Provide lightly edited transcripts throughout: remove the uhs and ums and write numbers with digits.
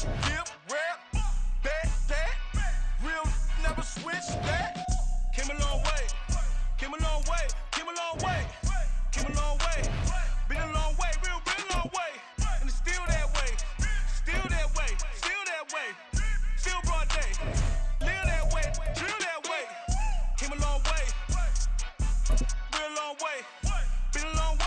Dip, rap, bet that. Real never switch that. Came a long way. Came a long way. Came a long way. Came a long way. Been a long way. Real long way. And it's still that way. Still that way. Still that way. Still broad day. Live that way. Drill that way. Came a long way. Real long way. Been a long way.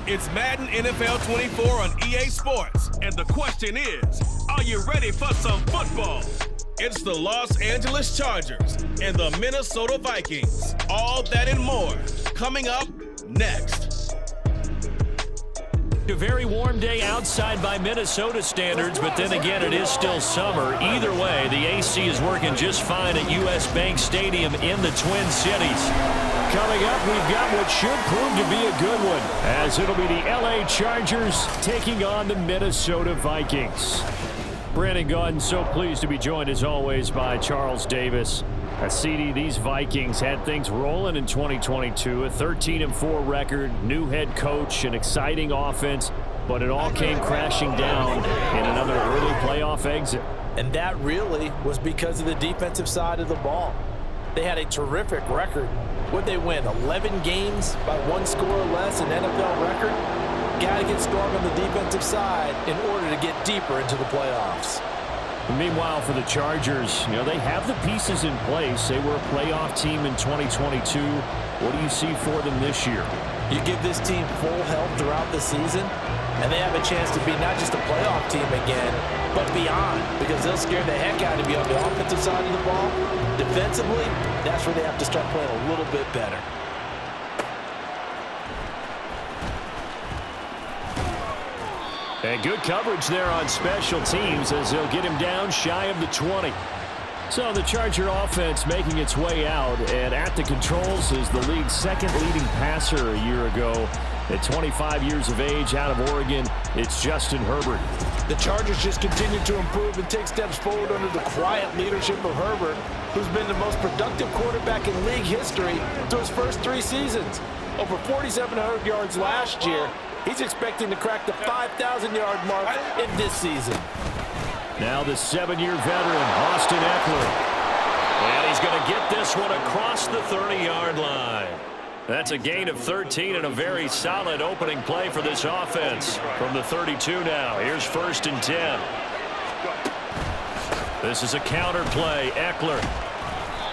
It's Madden NFL 24 on EA Sports, and the question is, are you ready for some football? It's the Los Angeles Chargers and the Minnesota Vikings. All that and more coming up next. A very warm day outside by Minnesota standards, but then again, it is still summer. Either way, the AC is working just fine at US Bank Stadium in the Twin Cities. Coming up, we've got what should prove to be a good one, as it'll be the LA Chargers taking on the Minnesota Vikings. Brandon Gaudin, so pleased to be joined as always by Charles Davis. CD, these Vikings had things rolling in 2022, a 13-4 record, new head coach, an exciting offense, but it all came crashing down in another early playoff exit. And that really was because of the defensive side of the ball. They had a terrific record. Would they win 11 games by one score or less, an NFL record? Got to get strong on the defensive side in order to get deeper into the playoffs. Meanwhile, for the Chargers, they have the pieces in place. They were a playoff team in 2022. What do you see for them this year? You give this team full health throughout the season, and they have a chance to be not just a playoff team again, but beyond, because they'll scare the heck out of you on the offensive side of the ball. Defensively, that's where they have to start playing a little bit better. And good coverage there on special teams as they'll get him down shy of the 20. So the Charger offense making its way out, and at the controls is the league's second leading passer a year ago. At 25 years of age out of Oregon, it's Justin Herbert. The Chargers just continue to improve and take steps forward under the quiet leadership of Herbert, who's been the most productive quarterback in league history through his first 3 seasons. Over 4,700 yards last year. He's expecting to crack the 5,000-yard mark in this season. Now the 7-year veteran, Austin Eckler. And he's going to get this one across the 30-yard line. That's a gain of 13 and a very solid opening play for this offense. From the 32 now, here's 1st and 10. This is a counter play. Eckler.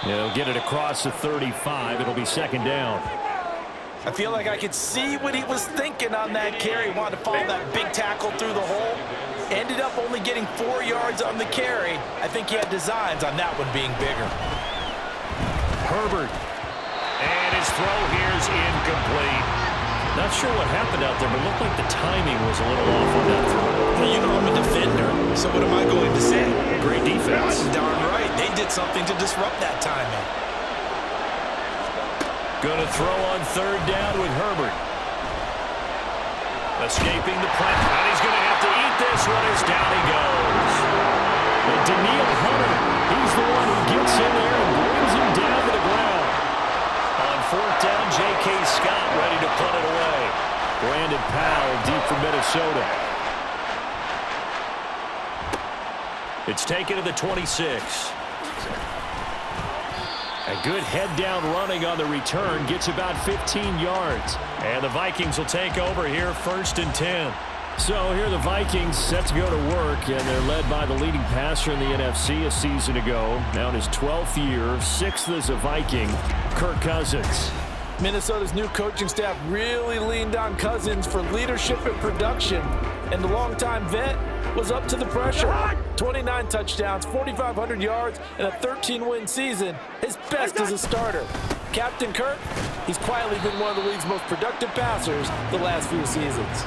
He'll get it across the 35. It'll be 2nd down. I feel like I could see what he was thinking on that carry. Wanted to follow that big tackle through the hole. Ended up only getting 4 yards on the carry. I think he had designs on that one being bigger. Herbert. And his throw here is incomplete. Not sure what happened out there, but it looked like the timing was a little off on that throw. Well, you know I'm a defender, so what am I going to say? Great defense. Darn right. They did something to disrupt that timing. Going to throw on 3rd down with Herbert. Escaping the pressure. And he's going to have to eat this one as down he goes. And Daniil Hunter, he's the one who gets in there and brings him down to the ground. On 4th down, J.K. Scott ready to punt it away. Brandon Powell deep for Minnesota. It's taken to the 26. A good head-down running on the return gets about 15 yards. And the Vikings will take over here, 1st and 10. So here the Vikings set to go to work, and they're led by the leading passer in the NFC a season ago. Now in his 12th year, 6th as a Viking, Kirk Cousins. Minnesota's new coaching staff really leaned on Cousins for leadership and production, and the longtime vet was up to the pressure. 29 touchdowns, 4,500 yards, and a 13-win season, his best as a starter. Captain Kirk, he's quietly been one of the league's most productive passers the last few seasons.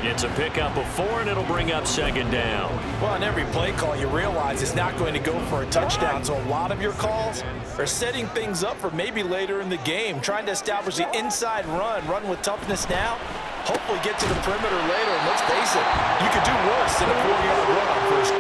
It's a pickup of 4, and it'll bring up 2nd down. Well, on every play call, you realize it's not going to go for a touchdown, so a lot of your calls are setting things up for maybe later in the game, trying to establish the inside run with toughness now, hopefully get to the perimeter later, and let's face it, you could do worse than a 4-yard run on first.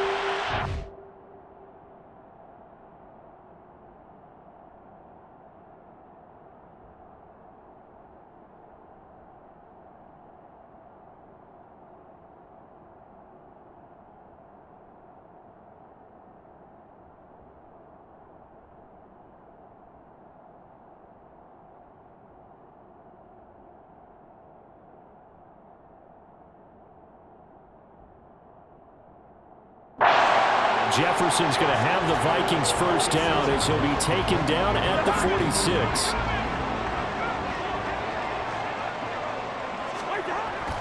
Jefferson's going to have the Vikings first down as he'll be taken down at the 46.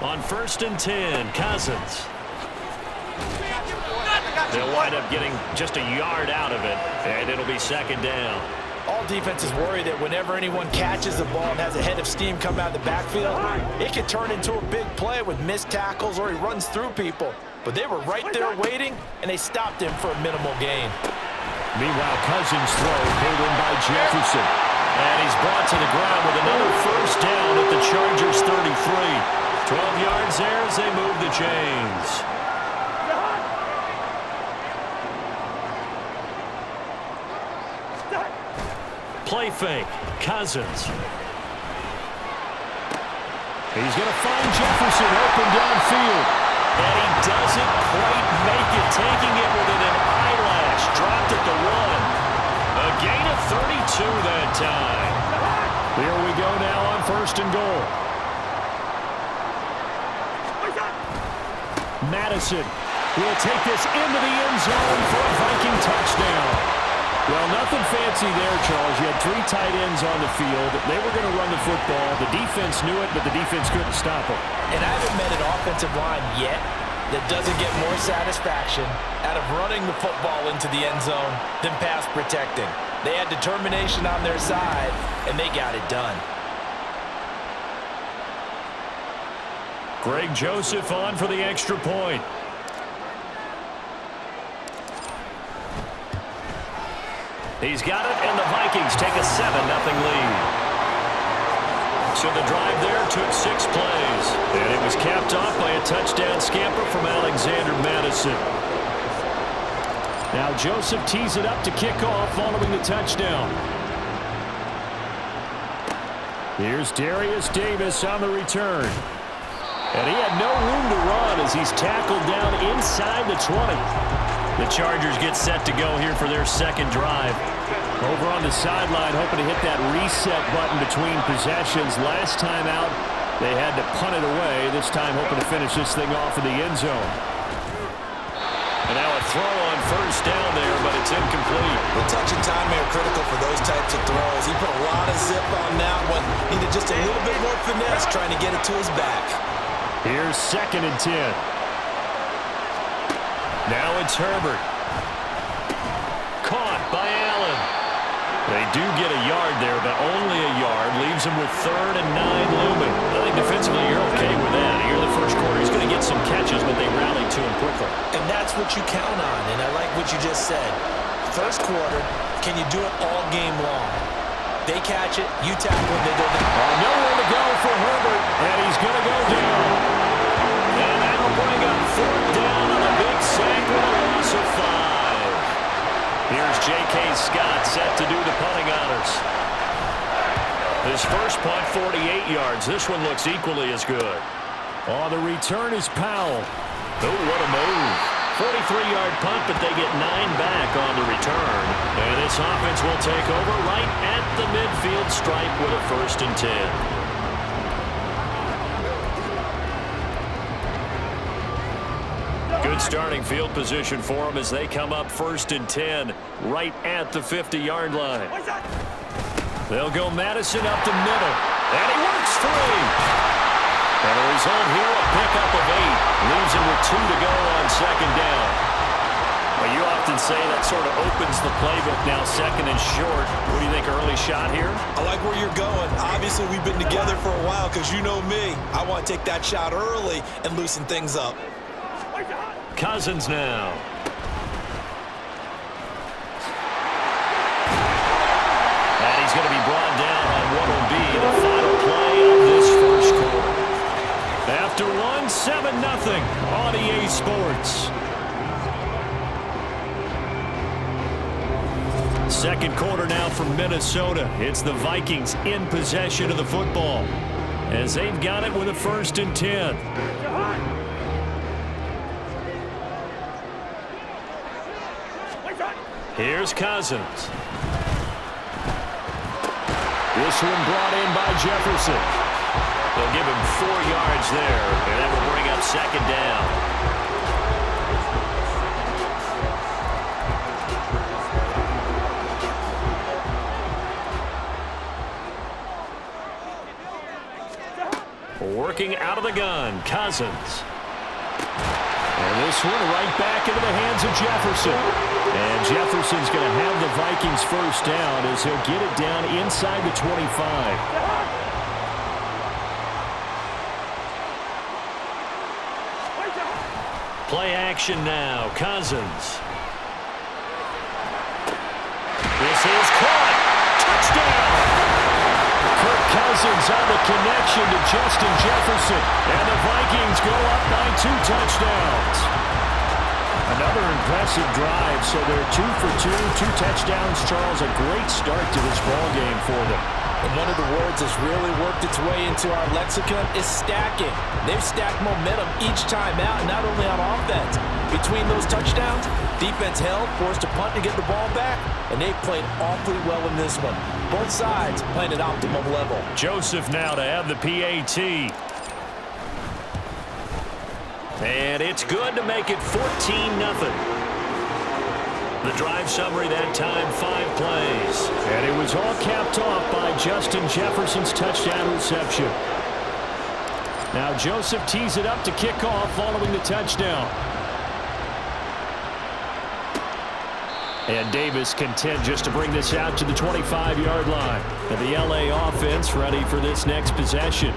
On 1st and 10, Cousins. They'll wind up getting just a yard out of it, and it'll be 2nd down. All defenses worry that whenever anyone catches the ball and has a head of steam come out of the backfield, it can turn into a big play with missed tackles or he runs through people. But they were right there waiting, and they stopped him for a minimal gain. Meanwhile, Cousins throw pulled in by Jefferson. And he's brought to the ground with another first down at the Chargers' 33. 12 yards there as they move the chains. Play fake. Cousins. He's going to find Jefferson open downfield. And he doesn't quite make it, taking it within an eyelash. Dropped at the 1. A gain of 32 that time. Here we go now on 1st and goal. Madison will take this into the end zone for a Viking touchdown. Well, nothing fancy there, Charles. You had 3 tight ends on the field. They were going to run the football. The defense knew it, but the defense couldn't stop them. And I haven't met an offensive line yet that doesn't get more satisfaction out of running the football into the end zone than pass protecting. They had determination on their side, and they got it done. Greg Joseph on for the extra point. He's got it, and the Vikings take a 7-0 lead. So the drive there took 6 plays, and it was capped off by a touchdown scamper from Alexander Madison. Now Joseph tees it up to kick off following the touchdown. Here's Darius Davis on the return. And he had no room to run as he's tackled down inside the 20. The Chargers get set to go here for their 2nd drive. Over on the sideline, hoping to hit that reset button between possessions. Last time out, they had to punt it away. This time hoping to finish this thing off in the end zone. And now a throw on 1st down there, but it's incomplete. The touch and timing are critical for those types of throws. He put a lot of zip on that one. Needed just a little bit more finesse trying to get it to his back. Here's 2nd and 10. Now it's Herbert. Caught by Allen. They do get a yard there, but only a yard. Leaves him with 3rd and 9 looming. I think defensively you're okay with that. Here in the first quarter, he's going to get some catches, but they rallied to him quickly. And that's what you count on, and I like what you just said. First quarter, can you do it all game long? They catch it, you tackle it, they go down. Nowhere to go for Herbert, and he's going to go down. And that'll bring up 4th down on a big sack with a loss of 5. Here's J.K. Scott set to do the punting honors. His first punt, 48 yards. This one looks equally as good. On the return is Powell. Oh, what a move. 43-yard punt, but they get 9 back on the return. And this offense will take over right at the midfield stripe with a 1st and 10. Good starting field position for them as they come up 1st and 10 right at the 50-yard line. They'll go Madison up the middle, and he works 3. And the result here, a pickup of 8. Leaves him with 2 to go on 2nd down. Well, you often say that sort of opens the playbook now, 2nd and short. What do you think, early shot here? I like where you're going. Obviously, we've been together for a while because you know me. I want to take that shot early and loosen things up. Cousins now. And he's going to be brought down on what will be the final play of this first quarter. After 7-0 on EA Sports. 2nd quarter now from Minnesota. It's the Vikings in possession of the football as they've got it with a 1st and 10. Here's Cousins. This one brought in by Jefferson. They'll give him 4 yards there, and that will bring up 2nd down. Working out of the gun, Cousins. And this one right back into the hands of Jefferson. And Jefferson's going to have the Vikings first down as he'll get it down inside the 25. Play action now, Cousins. This is caught. Touchdown. Kirk Cousins on the connection to Justin Jefferson. And the Vikings go up by 2 touchdowns. Another impressive drive, so they're 2 for 2, 2 touchdowns. Charles, a great start to this ball game for them. And one of the words that's really worked its way into our lexicon is stacking. They've stacked momentum each time out, not only on offense. Between those touchdowns, defense held, forced a punt to get the ball back, and they've played awfully well in this one. Both sides playing at optimum level. Joseph now to have the PAT. And it's good to make it 14-0. The drive summary that time, 5 plays. And it was all capped off by Justin Jefferson's touchdown reception. Now Joseph tees it up to kick off following the touchdown. And Davis content just to bring this out to the 25-yard line. And the LA offense ready for this next possession.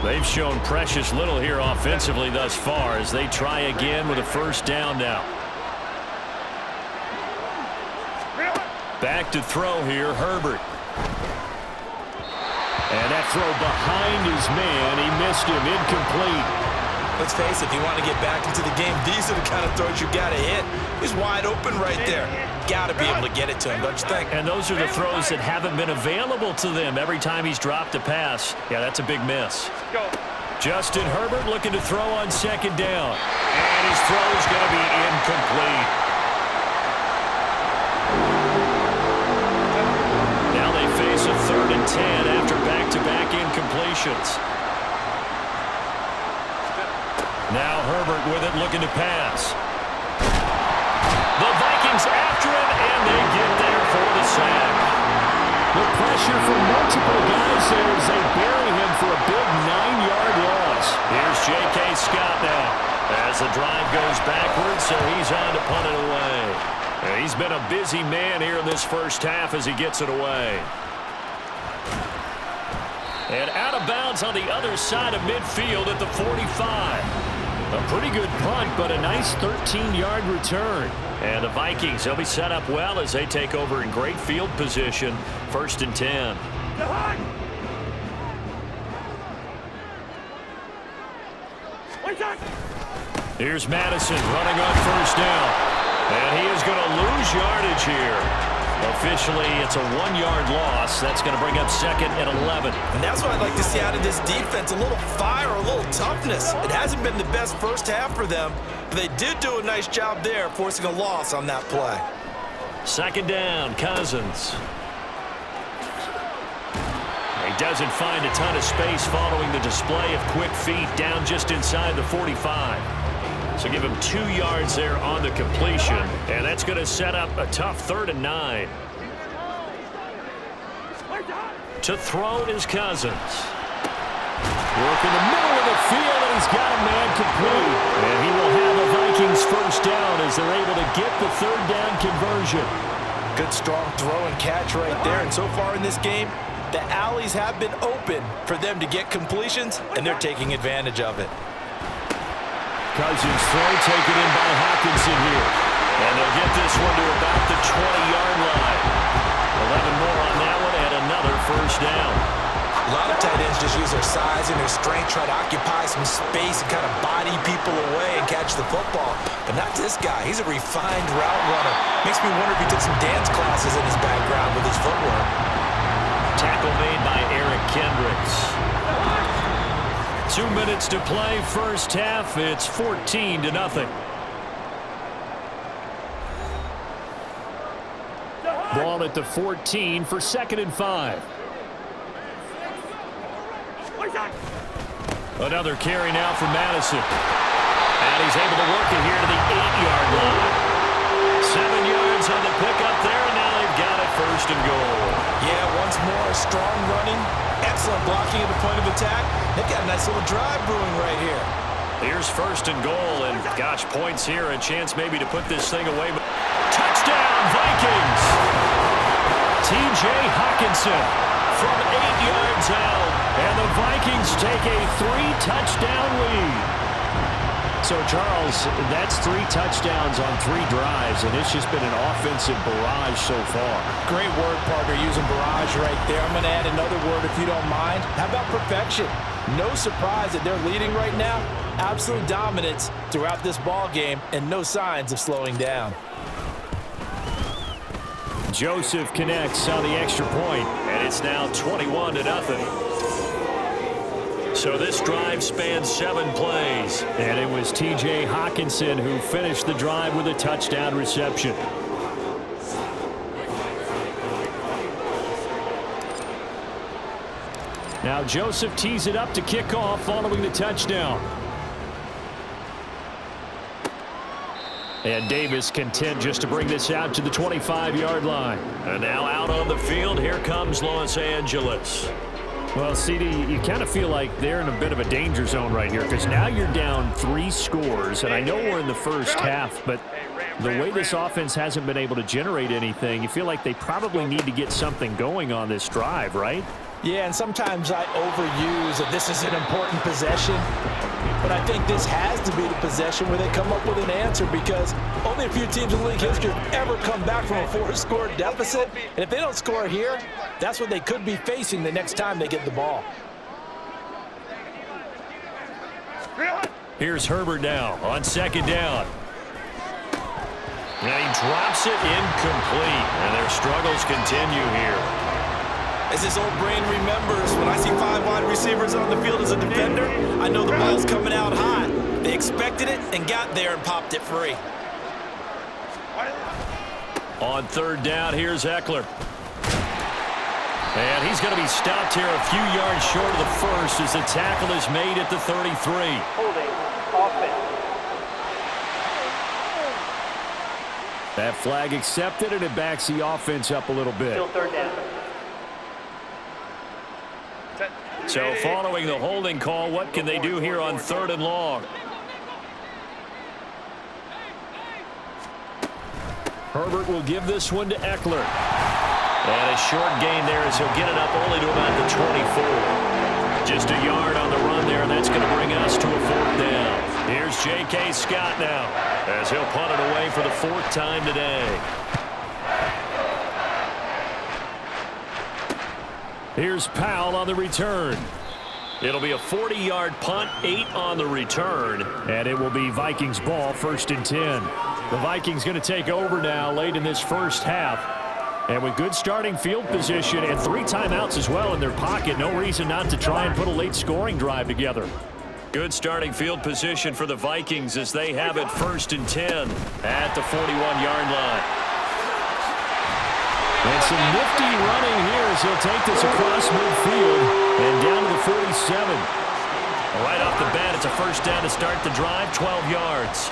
They've shown precious little here offensively thus far as they try again with a first down now. Back to throw here, Herbert. And that throw behind his man. He missed him, incomplete. Let's face it, if you want to get back into the game, these are the kind of throws you got to hit. He's wide open right there. Got to be able to get it to him, don't you think? And those are the throws that haven't been available to them every time he's dropped a pass. Yeah, that's a big miss. Justin Herbert looking to throw on second down. And his throw's going to be incomplete. Now they face a 3rd and 10 after back-to-back incompletions. Now Herbert with it, looking to pass. The Vikings after him, and they get there for the sack. The pressure from multiple guys there as they bury him for a big 9-yard loss. Here's J.K. Scott now as the drive goes backwards, so he's on to punt it away. And he's been a busy man here in this first half as he gets it away. And out of bounds on the other side of midfield at the 45. A pretty good punt, but a nice 13-yard return. And the Vikings, they'll be set up well as they take over in great field position. 1st and 10. Here's Madison running on first down. And he is going to lose yardage here. Officially, it's a 1-yard loss. That's going to bring up 2nd and 11. And that's what I'd like to see out of this defense, a little fire, a little toughness. It hasn't been the best first half for them, but they did do a nice job there, forcing a loss on that play. 2nd down, Cousins. He doesn't find a ton of space following the display of quick feet down just inside the 45. So give him 2 yards there on the completion, and that's going to set up a tough 3rd and 9. To throw is Cousins. Work in the middle of the field, and he's got a man complete. And he will have a Vikings first down as they're able to get the 3rd down conversion. Good strong throw and catch right there. And so far in this game, the alleys have been open for them to get completions, and they're taking advantage of it. Cousins throw taken in by Hawkinson here. And they'll get this one to about the 20-yard line. 11 more on that one and another first down. A lot of tight ends just use their size and their strength, try to occupy some space and kind of body people away and catch the football. But not this guy. He's a refined route runner. Makes me wonder if he took some dance classes in his background with his footwork. Tackle made by Eric Kendricks. 2 minutes to play, first half. It's 14-0. Ball at the 14 for 2nd and 5. Another carry now for Madison. And he's able to work it here to the 8-yard line. 7 yards on the pickup there, and now they've got it 1st and goal. Yeah, once more, strong running, excellent blocking at the point of attack. They've got a nice little drive brewing right here. Here's first and goal, and gosh, points here, a chance maybe to put this thing away. Touchdown, Vikings! T.J. Hockenson from 8 yards out, and the Vikings take a 3-touchdown lead. So, Charles, that's 3 touchdowns on 3 drives, and it's just been an offensive barrage so far. Great word, partner, using barrage right there. I'm going to add another word if you don't mind. How about perfection? No surprise that they're leading right now. Absolute dominance throughout this ball game, and no signs of slowing down. Joseph connects on the extra point, and it's now 21-0. So this drive spans 7 plays. And it was T.J. Hockenson who finished the drive with a touchdown reception. Now Joseph tees it up to kick off following the touchdown. And Davis content just to bring this out to the 25-yard line. And now out on the field, here comes Los Angeles. Well, CD, you kind of feel like they're in a bit of a danger zone right here because now you're down 3 scores, and I know we're in the first half, but the way this offense hasn't been able to generate anything, you feel like they probably need to get something going on this drive, right? Yeah, and sometimes I overuse that this is an important possession, but I think this has to be the possession where they come up with an answer because only a few teams in league history have ever come back from a 4-score deficit, and if they don't score here, that's what they could be facing the next time they get the ball. Here's Herbert now on 2nd down. And he drops it incomplete, and their struggles continue here. As his old brain remembers, when I see 5 wide receivers on the field as a defender, I know the ball's coming out hot. They expected it and got there and popped it free. On 3rd down, here's Eckler. And he's going to be stopped here a few yards short of the first as the tackle is made at the 33. Holding offense. That flag accepted, and it backs the offense up a little bit. Still 3rd down. So following the holding call, what can they do here on 3rd and long? Herbert will give this one to Eckler. And a short gain there as he'll get it up only to about the 24. Just a yard on the run there, and that's going to bring us to a 4th down. Here's J.K. Scott now as he'll punt it away for the 4th time today. Here's Powell on the return. It'll be a 40-yard punt, 8 on the return, and it will be Vikings ball, 1st and 10. The Vikings going to take over now late in this first half. And with good starting field position and 3 timeouts as well in their pocket, no reason not to try and put a late scoring drive together. Good starting field position for the Vikings as they have it 1st and 10 at the 41-yard line. And some nifty running here as he'll take this across midfield and down to the 47. Right off the bat, it's a 1st down to start the drive, 12 yards.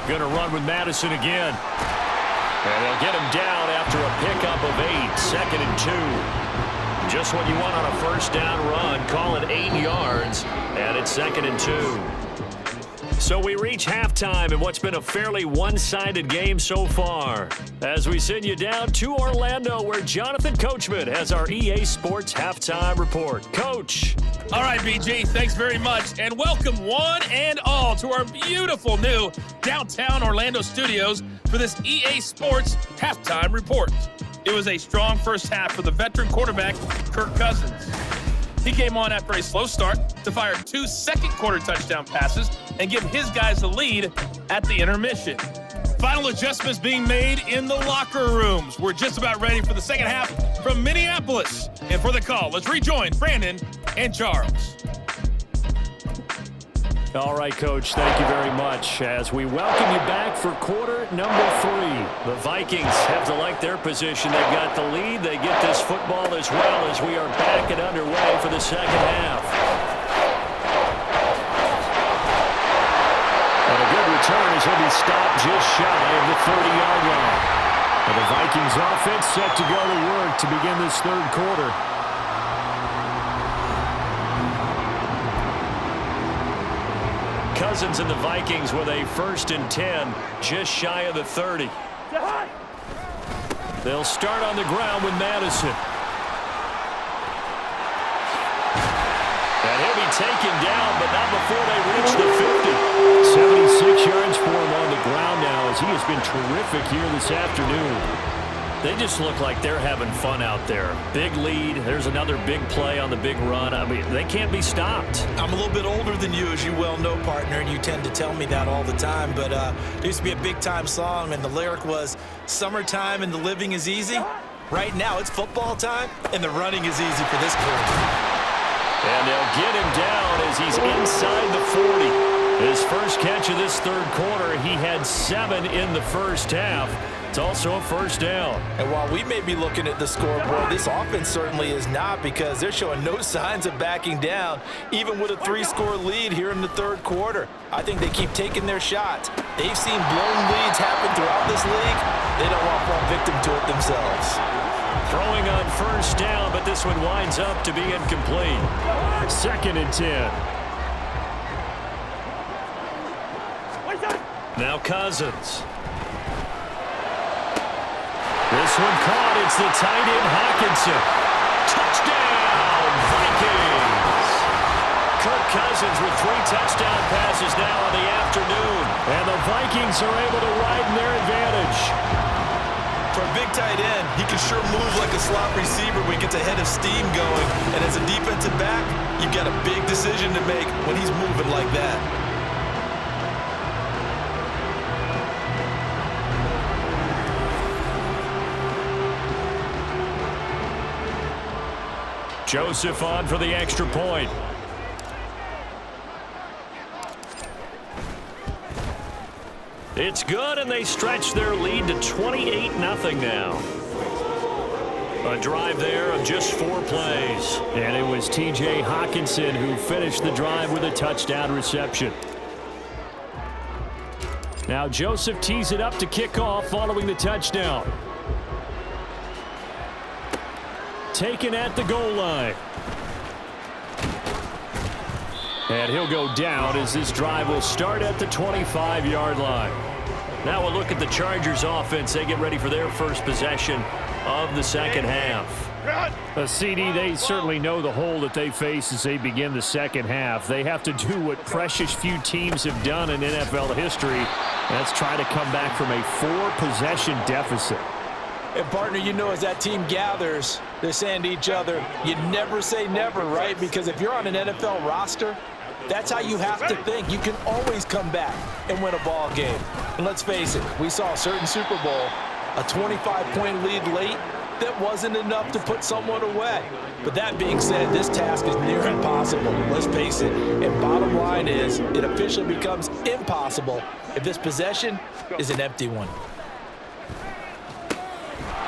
Going to run with Madison again. And they'll get him down after a pickup of 8, 2nd and 2. Just what you want on a 1st down run. Call it 8 yards, and it's 2nd and 2. So we reach halftime in what's been a fairly one-sided game so far. As we send you down to Orlando, where Jonathan Coachman has our EA Sports Halftime Report. Coach. All right, BG, thanks very much. And welcome one and all to our beautiful new downtown Orlando studios for this EA Sports Halftime Report. It was a strong first half for the veteran quarterback, Kirk Cousins. He came on after a slow start to fire 2 second-quarter touchdown passes and give his guys the lead at the intermission. Final adjustments being made in the locker rooms. We're just about ready for the second half from Minneapolis. And for the call, let's rejoin Brandon and Charles. All right, Coach, thank you very much. As we welcome you back for quarter number 3. The Vikings have to like their position. They've got the lead. They get this football as well as we are back and underway for the second half. And a good return as he'll be stopped just shy of the 30-yard line. And the Vikings offense set to go to work to begin this third quarter. Cousins and the Vikings with a 1st and 10, just shy of the 30. They'll start on the ground with Madison. And he'll be taken down, but not before they reach the 50. 76 yards for him on the ground now, as he has been terrific here this afternoon. They just look like they're having fun out there. Big lead. There's another big play on the big run. I mean, they can't be stopped. I'm a little bit older than you, as you well know, partner, and you tend to tell me that all the time. But there used to be a big-time song, and the lyric was, "Summertime and the living is easy." Right now, it's football time, and the running is easy for this quarterback. And they'll get him down as he's inside the 40. His first catch of this third quarter, he had 7 in the first half. It's also a first down. And while we may be looking at the scoreboard, this offense certainly is not, because they're showing no signs of backing down, even with a 3-score lead here in the third quarter. I think they keep taking their shots. They've seen blown leads happen throughout this league. They don't want to fall victim to it themselves. Throwing on first down, but this one winds up to be incomplete. 2nd and 10. Now Cousins. This one caught. It's the tight end, Hawkinson. Touchdown, Vikings. Kirk Cousins with 3 touchdown passes now on the afternoon. And the Vikings are able to widen their advantage. For a big tight end, he can sure move like a slot receiver when he gets a head of steam going. And as a defensive back, you've got a big decision to make when he's moving like that. Joseph on for the extra point. It's good, and they stretch their lead to 28-0 now. A drive there of just 4 plays. And it was T.J. Hawkinson who finished the drive with a touchdown reception. Now Joseph tees it up to kick off following the touchdown. Taken at the goal line. And he'll go down as this drive will start at the 25-yard line. Now we'll look at the Chargers offense. They get ready for their first possession of the second half. CD, they certainly know the hole that they face as they begin the second half. They have to do what precious few teams have done in NFL history. That's try to come back from a 4-possession deficit. And, partner, you know, as that team gathers, they're saying to each other, you never say never, right? Because if you're on an NFL roster, that's how you have to think. You can always come back and win a ball game. And let's face it, we saw a certain Super Bowl, a 25-point lead late, that wasn't enough to put someone away. But that being said, this task is near impossible. Let's face it. And bottom line is, it officially becomes impossible if this possession is an empty one.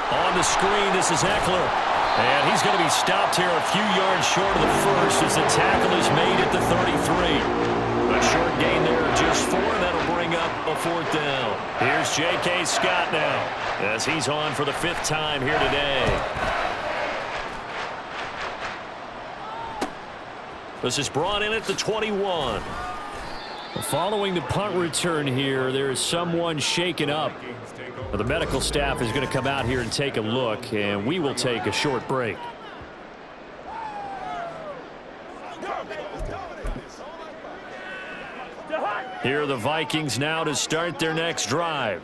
On the screen, this is Eckler. And he's going to be stopped here a few yards short of the first as the tackle is made at the 33. A short gain there of just 4. That'll bring up a 4th down. Here's J.K. Scott now as he's on for the 5th time here today. This is brought in at the 21. Following the punt return here, there is someone shaken up. The medical staff is going to come out here and take a look, and we will take a short break. Here are the Vikings now to start their next drive.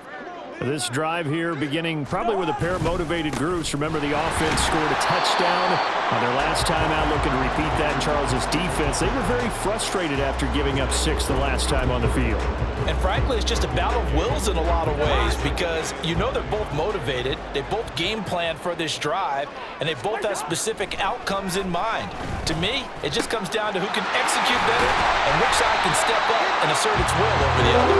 This drive here beginning probably with a pair of motivated groups. Remember, the offense scored a touchdown on their last time out, looking to repeat that in Charles's defense. They were very frustrated after giving up 6 the last time on the field. And frankly, it's just a battle of wills in a lot of ways, because you know they're both motivated, they both game plan for this drive, and they both have specific outcomes in mind. To me, it just comes down to who can execute better and which side can step up and assert its will over the other.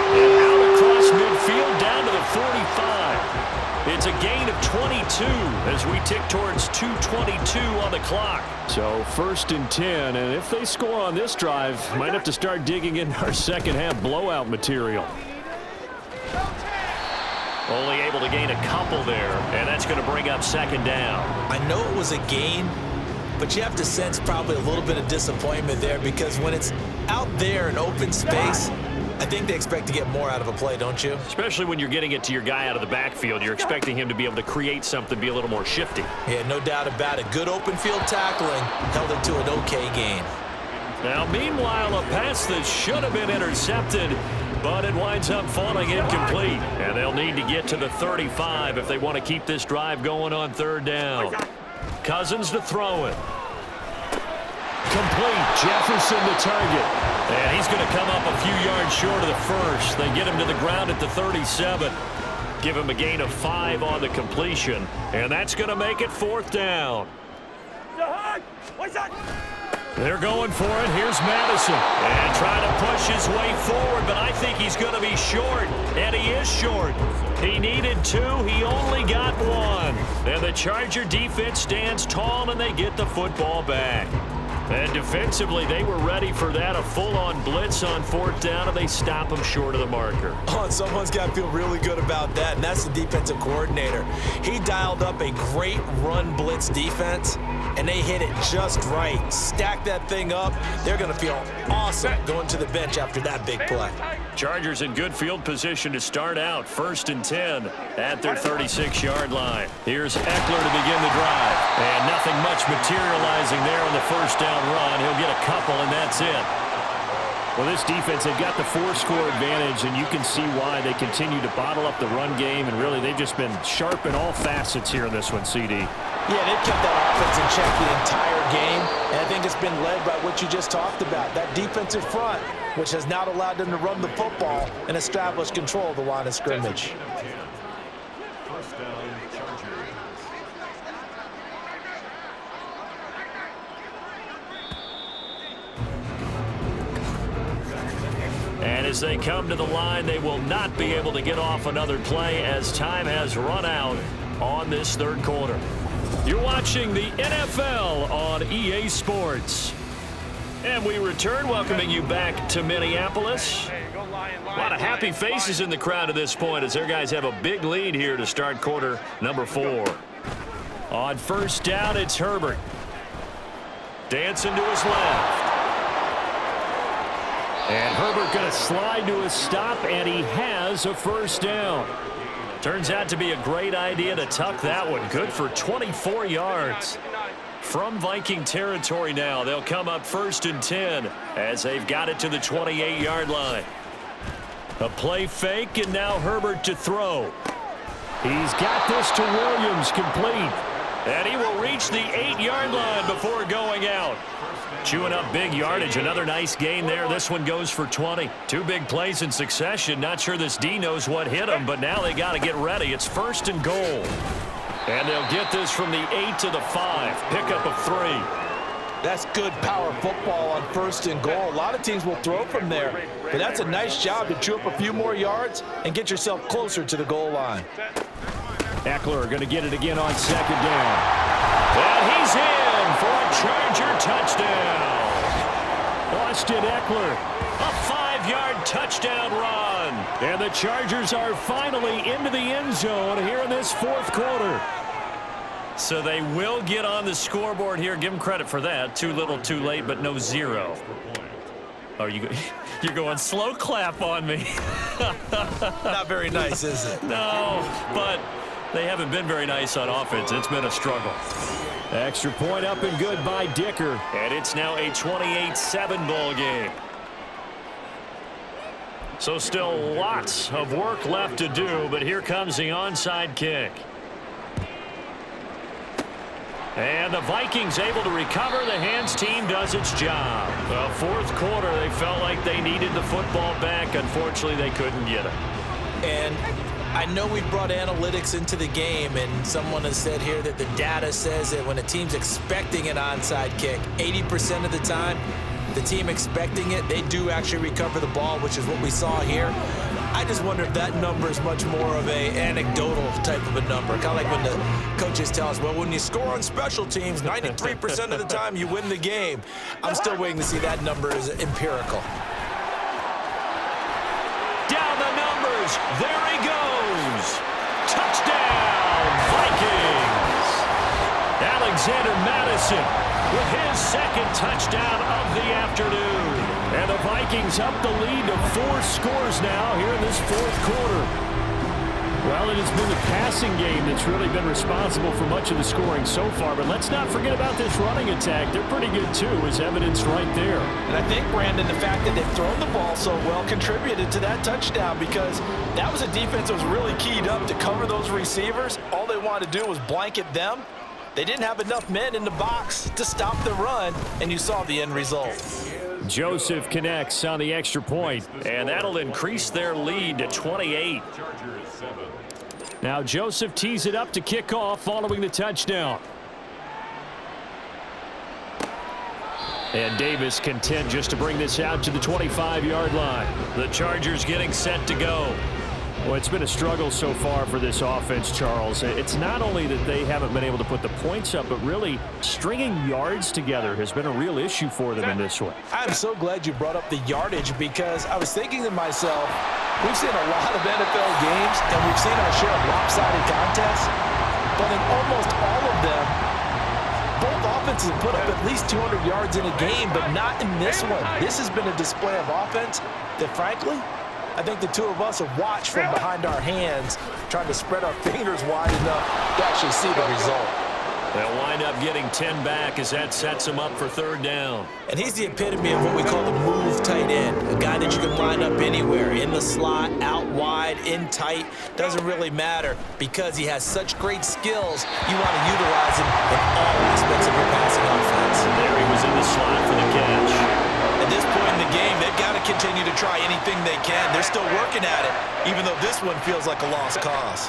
And out across midfield down to the 45. It's a gain of 22 as we tick towards 2:22 on the clock. So 1st and 10, and if they score on this drive, might have to start digging in our second half blowout material. Only able to gain a couple there, and that's going to bring up second down. I know it was a gain, but you have to sense probably a little bit of disappointment there because when it's out there in open space, I think they expect to get more out of a play, don't you? Especially when you're getting it to your guy out of the backfield. You're expecting him to be able to create something, be a little more shifty. Yeah, no doubt about it. Good open field tackling held it to an okay gain. Now, meanwhile, a pass that should have been intercepted, but it winds up falling incomplete. And they'll need to get to the 35 if they want to keep this drive going on third down. Cousins to throw it. Complete. Jefferson the target. And he's going to come up a few yards short of the first. They get him to the ground at the 37. Give him a gain of 5 on the completion. And that's going to make it fourth down. They're going for it. Here's Madison. And trying to push his way forward, but I think he's going to be short. And he is short. He needed 2. He only got 1. And the Charger defense stands tall, and they get the football back. And defensively, they were ready for that, a full-on blitz on fourth down, and they stop him short of the marker. Oh, someone's got to feel really good about that, and that's the defensive coordinator. He dialed up a great run blitz defense, and they hit it just right. Stack that thing up. They're going to feel awesome going to the bench after that big play. Chargers in good field position to start out. 1st and 10 at their 36-yard line. Here's Eckler to begin the drive. And nothing much materializing there on the first down run. He'll get a couple, and that's it. Well, this defense, they've got the 4-score advantage, and you can see why they continue to bottle up the run game, and really they've just been sharp in all facets here in this one, CD. Yeah, they've kept that offense in check the entire game, and I think it's been led by what you just talked about, that defensive front, which has not allowed them to run the football and establish control of the line of scrimmage. And as they come to the line, they will not be able to get off another play as time has run out on this third quarter. You're watching the NFL on EA Sports. And we return, welcoming you back to Minneapolis. A lot of happy faces in the crowd at this point as their guys have a big lead here to start quarter number 4. On first down, it's Herbert. Dancing to his left. And Herbert going to slide to a stop, and he has a first down. Turns out to be a great idea to tuck that one. Good for 24 yards. From Viking territory now, they'll come up 1st and 10 as they've got it to the 28-yard line. A play fake, and now Herbert to throw. He's got this to Williams, complete. And he will reach the 8-yard line before going out. Chewing up big yardage. Another nice gain there. This one goes for 20. 2 big plays in succession. Not sure this D knows what hit him, but now they got to get ready. It's 1st and goal. And they'll get this from the 8 to the 5. Pickup of 3. That's good power football on 1st and goal. A lot of teams will throw from there, but that's a nice job to chew up a few more yards and get yourself closer to the goal line. Eckler going to get it again on 2nd down. And he's in for a Charger touchdown. Austin Eckler. A 5-yard touchdown run. And the Chargers are finally into the end zone here in this 4th quarter. So they will get on the scoreboard here. Give them credit for that. Too little, too late, but no 0. Oh, you're going slow clap on me. Not very nice, is it? No, but they haven't been very nice on offense. It's been a struggle. Extra point up and good by Dicker. And it's now a 28-7 ball game. So still lots of work left to do, but here comes the onside kick. And the Vikings able to recover. The hands team does its job. The 4th quarter, they felt like they needed the football back. Unfortunately, they couldn't get it. And I know we've brought analytics into the game, and someone has said here that the data says that when a team's expecting an onside kick, 80% of the time, the team expecting it, they do actually recover the ball, which is what we saw here. I just wonder if that number is much more of a anecdotal type of a number. Kind of like when the coaches tell us, well, when you score on special teams, 93% of the time you win the game. I'm still waiting to see that number is empirical. Down the numbers. There he goes. Touchdown, Vikings! Alexander Madison with his second touchdown of the afternoon. And the Vikings up the lead to 4 scores now here in this fourth quarter. Well, it has been the passing game that's really been responsible for much of the scoring so far. But let's not forget about this running attack. They're pretty good, too, as evidenced right there. And I think, Brandon, the fact that they've thrown the ball so well contributed to that touchdown, because that was a defense that was really keyed up to cover those receivers. All they wanted to do was blanket them. They didn't have enough men in the box to stop the run, and you saw the end result. Joseph connects on the extra point, and that'll increase their lead to 28. Now Joseph tees it up to kick off following the touchdown. And Davis content just to bring this out to the 25-yard line. The Chargers getting set to go. Well, it's been a struggle so far for this offense, Charles. It's not only that they haven't been able to put the points up, but really stringing yards together has been a real issue for them in this one. I'm so glad you brought up the yardage, because I was thinking to myself, we've seen a lot of NFL games, and we've seen our share of lopsided contests, but in almost all of them, both offenses have put up at least 200 yards in a game, but not in this one. This has been a display of offense that, frankly, I think the two of us have watched from behind our hands, trying to spread our fingers wide enough to actually see the result. They'll wind up getting 10 back as that sets them up for third down. And he's the epitome of what we call the move tight end, a guy that you can line up anywhere, in the slot, out wide, in tight, doesn't really matter, because he has such great skills. You want to utilize him in all aspects of your passing offense. There he was in the slot for the catch. At this point in the game, they've got to continue to try anything they can. They're still working at it, even though this one feels like a lost cause.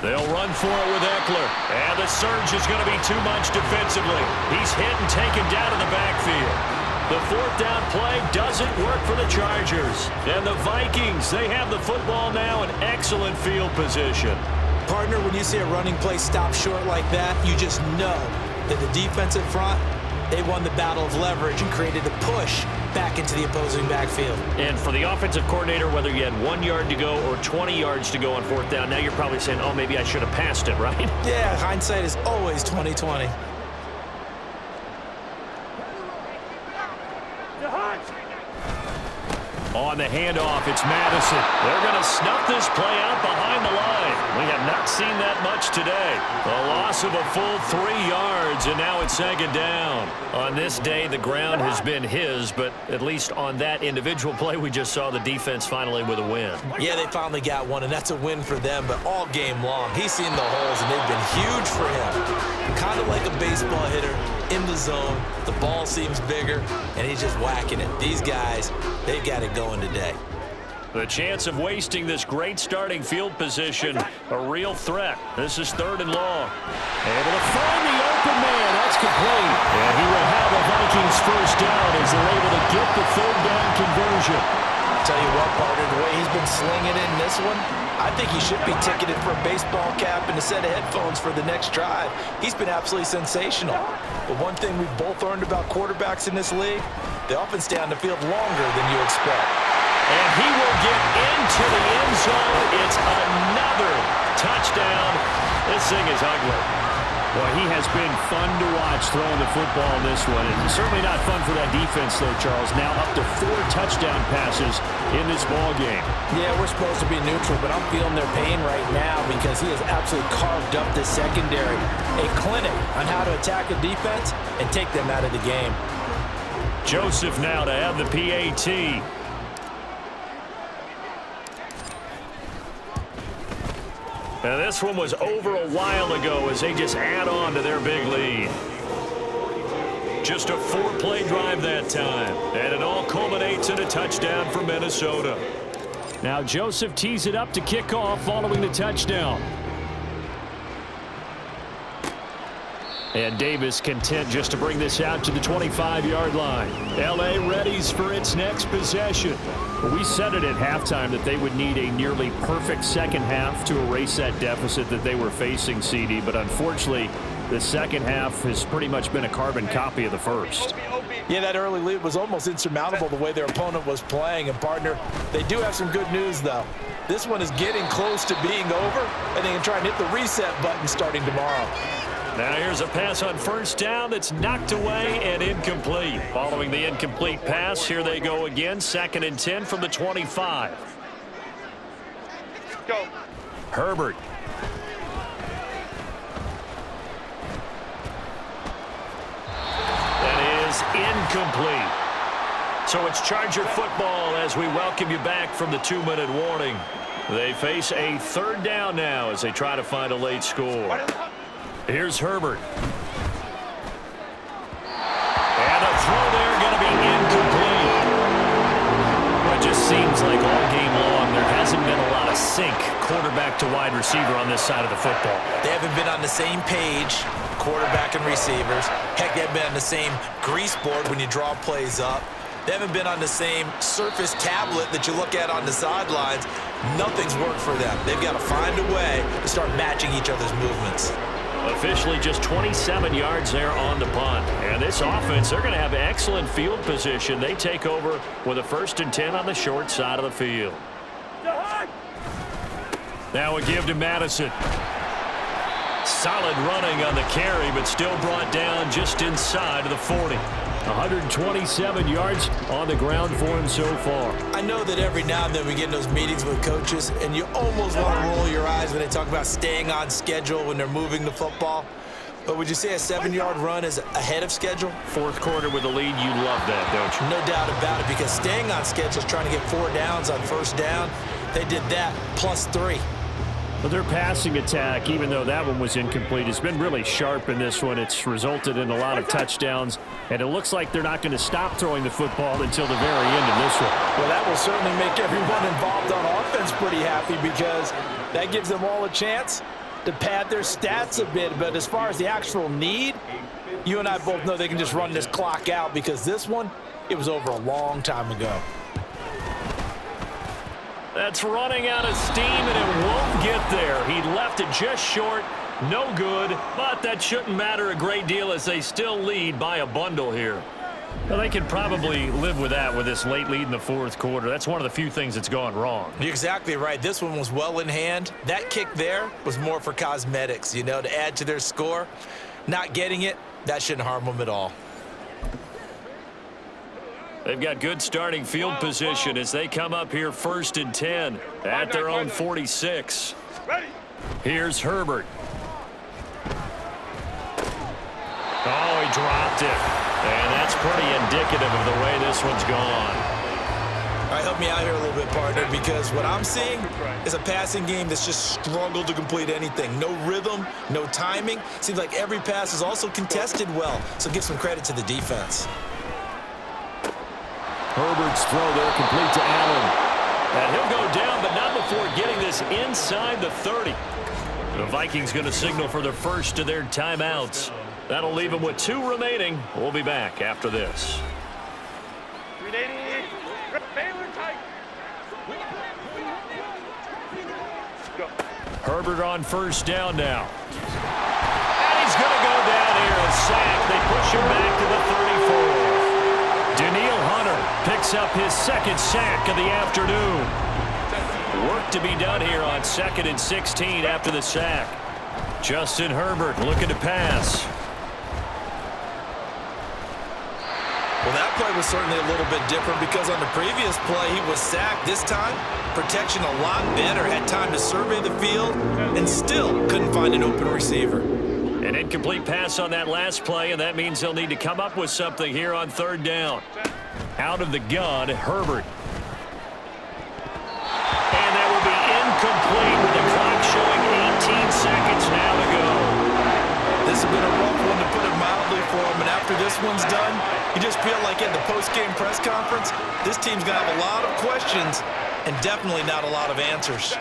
They'll run for it with Eckler. And the surge is going to be too much defensively. He's hit and taken down in the backfield. The fourth down play doesn't work for the Chargers. And the Vikings, they have the football now in excellent field position. Partner, when you see a running play stop short like that, you just know that the defensive front, they won the battle of leverage and created a push back into the opposing backfield. And for the offensive coordinator, whether you had 1 yard to go or 20 yards to go on fourth down, now you're probably saying, oh, maybe I should have passed it, right? Yeah, hindsight is always 20/20. On the handoff, it's Madison. They're going to snuff this play out behind the line. We have not seen that much today. A loss of a full 3 yards, and now it's second down. On this day, the ground has been his, but at least on that individual play, we just saw the defense finally with a win. Yeah, they finally got one, and that's a win for them, but all game long, he's seen the holes, and they've been huge for him. Kind of like a baseball hitter in the zone. The ball seems bigger, and he's just whacking it. These guys, they've got it going today. The chance of wasting this great starting field position, a real threat. This is third and long. Able to find the open man. That's complete. And he will have a Vikings first down as they're able to get the third down conversion. Tell you what, partner, the way he's been slinging in this one, I think he should be ticketed for a baseball cap and a set of headphones for the next drive. He's been absolutely sensational. But one thing we've both learned about quarterbacks in this league, they often stay on the field longer than you expect. And he will get into the end zone. It's another touchdown. This thing is ugly. Well, he has been fun to watch throwing the football in this one. It's certainly not fun for that defense, though, Charles. Now up to 4 touchdown passes in this ball game. Yeah, we're supposed to be neutral, but I'm feeling their pain right now because he has absolutely carved up this secondary. A clinic on how to attack a defense and take them out of the game. Joseph now to have the PAT. Now this one was over a while ago as they just add on to their big lead. Just a 4-play drive that time. And it all culminates in a touchdown for Minnesota. Now Joseph tees it up to kick off following the touchdown. And Davis content just to bring this out to the 25-yard line. L.A. readies for its next possession. We said it at halftime that they would need a nearly perfect second half to erase that deficit that they were facing, CD. But unfortunately, the second half has pretty much been a carbon copy of the first. Yeah, that early lead was almost insurmountable the way their opponent was playing. And, partner, they do have some good news, though. This one is getting close to being over, and they can try and hit the reset button starting tomorrow. Now here's a pass on first down that's knocked away and incomplete. Following the incomplete pass, here they go again. 2nd and 10 from the 25. Go. Herbert. That is incomplete. So it's Charger football as we welcome you back from the 2-minute warning. They face a 3rd down now as they try to find a late score. Here's Herbert. And a throw there going to be incomplete. It just seems like all game long there hasn't been a lot of sync quarterback to wide receiver on this side of the football. They haven't been on the same page, quarterback and receivers. Heck, they haven't been on the same grease board when you draw plays up. They haven't been on the same surface tablet that you look at on the sidelines. Nothing's worked for them. They've got to find a way to start matching each other's movements. Officially just 27 yards there on the punt. And this offense, they're going to have excellent field position. They take over with a 1st and 10 on the short side of the field. Now a give to Madison. Solid running on the carry, but still brought down just inside of the 40. 127 yards on the ground for him so far. I know that every now and then we get in those meetings with coaches, and you almost want to roll your eyes when they talk about staying on schedule when they're moving the football. But would you say a 7-yard run is ahead of schedule? 4th quarter with a lead, you love that, don't you? No doubt about it, because staying on schedule is trying to get 4 downs on 1st down. They did that +3. But their passing attack, even though that one was incomplete, has been really sharp in this one. It's resulted in a lot of touchdowns, and it looks like they're not going to stop throwing the football until the very end of this one. Well, that will certainly make everyone involved on offense pretty happy because that gives them all a chance to pad their stats a bit. But as far as the actual need, you and I both know they can just run this clock out because this one, it was over a long time ago. That's running out of steam, and it won't get there. He left it just short. No good, but that shouldn't matter a great deal as they still lead by a bundle here. Well, they can probably live with that with this late lead in the 4th quarter. That's one of the few things that's gone wrong. You're exactly right. This one was well in hand. That kick there was more for cosmetics, to add to their score. Not getting it, that shouldn't harm them at all. They've got good starting field position as they come up here 1st and 10 at their own 46. Here's Herbert. Oh, he dropped it. And that's pretty indicative of the way this one's gone. All right, help me out here a little bit, partner, because what I'm seeing is a passing game that's just struggled to complete anything. No rhythm, no timing. Seems like every pass is also contested well, so give some credit to the defense. Herbert's throw there complete to Allen. And he'll go down, but not before getting this inside the 30. The Vikings going to signal for the first of their timeouts. That'll leave them with 2 remaining. We'll be back after this. Herbert on 1st down now. And he's going to go down here, a sack. They push him back to the 34. Daniil Hunter picks up his 2nd sack of the afternoon. Work to be done here on 2nd and 16 after the sack. Justin Herbert looking to pass. Well, that play was certainly a little bit different because on the previous play, he was sacked. This time, protection a lot better. Had time to survey the field and still couldn't find an open receiver. An incomplete pass on that last play, and that means they'll need to come up with something here on 3rd down. Out of the gun, Herbert. And that will be incomplete with the clock showing 18 seconds now to go. This has been a rough one, to put it mildly, for him, and after this one's done, you just feel like at the post-game press conference, this team's going to have a lot of questions and definitely not a lot of answers.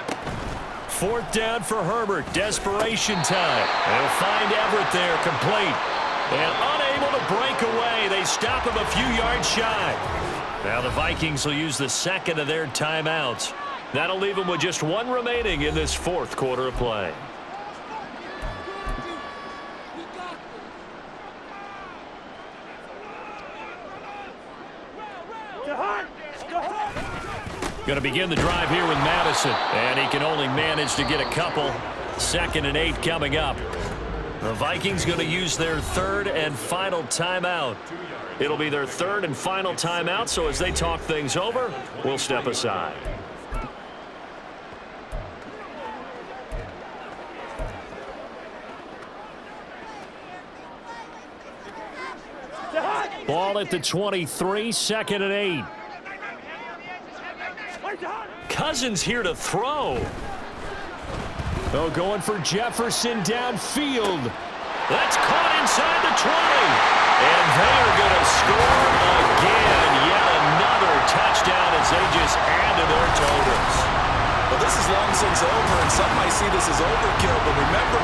4th down for Herbert. Desperation time. They'll find Everett there, complete. And unable to break away. They stop him a few yards shy. Now the Vikings will use the 2nd of their timeouts. That'll leave them with just 1 remaining in this 4th quarter of play. Going to begin the drive here with Madison. And he can only manage to get a couple. 2nd and 8 coming up. The Vikings going to use their 3rd and final timeout. It'll be their 3rd and final timeout, so as they talk things over, we'll step aside. Ball at the 23, 2nd and 8. Cousins here to throw. Oh, going for Jefferson downfield. That's caught inside the 20. And they are going to score again. Yet another touchdown as they just add to their totals. Well, this is long since over, and some might see this as overkill. But remember,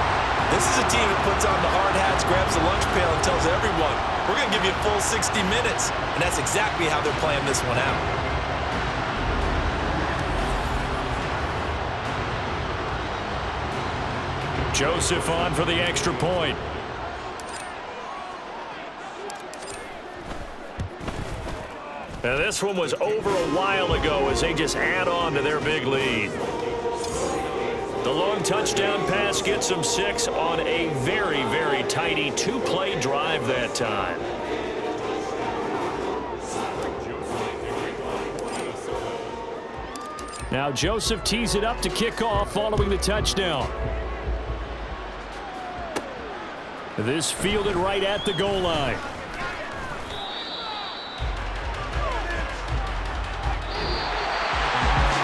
this is a team that puts on the hard hats, grabs the lunch pail, and tells everyone, we're going to give you a full 60 minutes. And that's exactly how they're playing this one out. Joseph on for the extra point. Now this one was over a while ago as they just add on to their big lead. The long touchdown pass gets them 6 on a very, very tidy 2-play drive that time. Now Joseph tees it up to kick off following the touchdown. This fielded right at the goal line.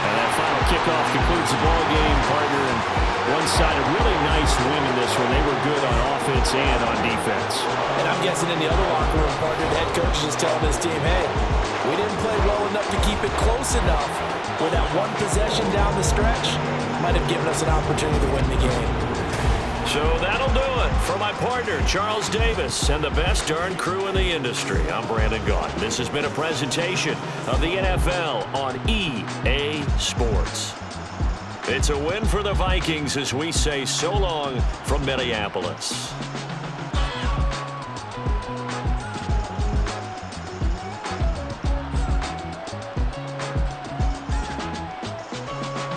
And that final kickoff concludes the ball game, partner. And one side, a really nice win in this one. They were good on offense and on defense. And I'm guessing in the other locker room, partner, the head coach is telling his team, hey, we didn't play well enough to keep it close enough. With that one possession down the stretch, might have given us an opportunity to win the game. So that'll do it for my partner, Charles Davis, and the best darn crew in the industry. I'm Brandon Gaughan. This has been a presentation of the NFL on EA Sports. It's a win for the Vikings as we say so long from Minneapolis.